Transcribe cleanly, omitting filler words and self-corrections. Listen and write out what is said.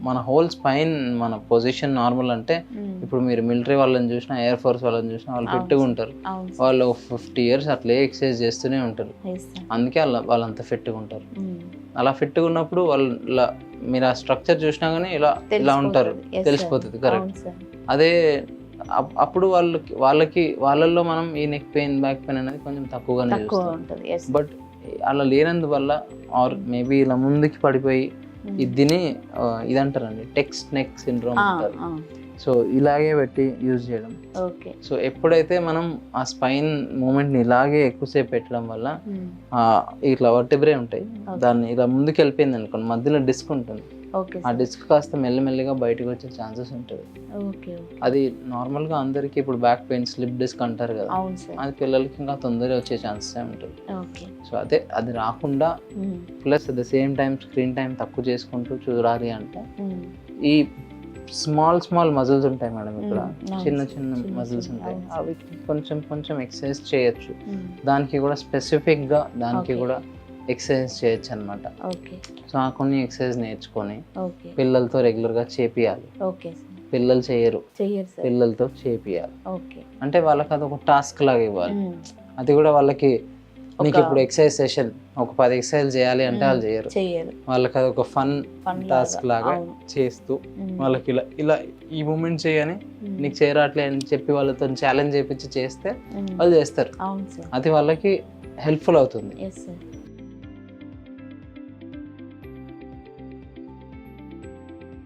మన whole spine మన position normal అంటే ఇప్పుడు మీరు మిలిటరీ వాళ్ళని చూసినా ఎయిర్ ఫోర్స్ వాళ్ళని చూసినా వాళ్ళు ఫిట్గా ఉంటారు. వాళ్ళు 50 years అట్లే ఎక్సర్సైజ్ చేస్తూనే ఉంటారు. అందుకే వాళ్ళంత ఫిట్గా ఉంటారు. అలా ఫిట్గా ఉన్నప్పుడు వాళ్ళ మీరు ఆ స్ట్రక్చర్ చూసినా కానీ ఇలా ఉంటారు, తెలిసిపోతుంది. కరెక్ట్. అదే అప్పుడు వాళ్ళల్లో మనం ఈ నెక్ పెయిన్ బ్యాక్ పెయిన్ అనేది కొంచెం తక్కువగానే చూస్తాం. బట్ అలా లేనందువల్ల ఆర్ మేబీ ఇలా ముందుకి పడిపోయి ఇదంటారండి టెక్స్ట్ నెక్ సిండ్రోమ్ అంటారు. సో ఇలాగే పెట్టి యూజ్ చేయడం. సో ఎప్పుడైతే మనం ఆ స్పైన్ మూమెంట్ని ఇలాగే ఎక్కువసేపు పెట్టడం వల్ల ఇట్లా వర్టిబ్రే ఉంటాయి, దాన్ని ఇలా ముందుకు వెళ్ళిపోయింది అనుకోండి, మధ్యలో డిస్క్ ఉంటుంది. ఆ డిస్క్ కాస్త మెల్లిమెల్లిగా బయటకు వచ్చే ఛాన్సెస్ ఉంటుంది. అది నార్మల్గా అందరికీ ఇప్పుడు బ్యాక్ పెయిన్ స్లిప్ డిస్క్ అంటారు కదా, అది పిల్లలకి ఇంకా తొందరగా వచ్చే ఛాన్సెస్ ఉంటుంది. సో అది రాకుండా plus at the same time screen time తక్కువ చేసుకుంటూ చూడాలి అంటే ఈ స్మాల్ మజిల్స్ ఉంటాయి మేడం, ఇక్కడ చిన్న మజిల్స్ ఉంటాయి, అవి కొంచెం ఎక్సర్సైజ్ చేయొచ్చు. దానికి కూడా స్పెసిఫిక్గా దానికి కూడా ఎక్సర్సైజ్ చేయొచ్చు అనమాట. సో ఆ కొన్ని ఎక్సర్సైజ్ నేర్చుకొని పిల్లలతో రెగ్యులర్గా చేపియాలి. పిల్లలు చేయరు, పిల్లలతో చేపియాలి. అంటే వాళ్ళకి అది ఒక టాస్క్ లాగా ఇవ్వాలి. అది కూడా వాళ్ళకి నీకు ఇప్పుడు ఎక్సర్సైజ్ సెషన్ ఒక 10 ఎక్సర్సైజ్ చేయాలి అంటే వాళ్ళు చేయరు. వాళ్ళకి అది ఒక ఫన్ టాస్క్ లాగా చేస్తూ వాళ్ళకి ఇలా ఈ మూమెంట్ చేయని నీకు చేయరాట్లే అని చెప్పి వాళ్ళతో ఛాలెంజ్ చేపించి చేస్తే వాళ్ళు చేస్తారు. అది వాళ్ళకి హెల్ప్ఫుల్ అవుతుంది.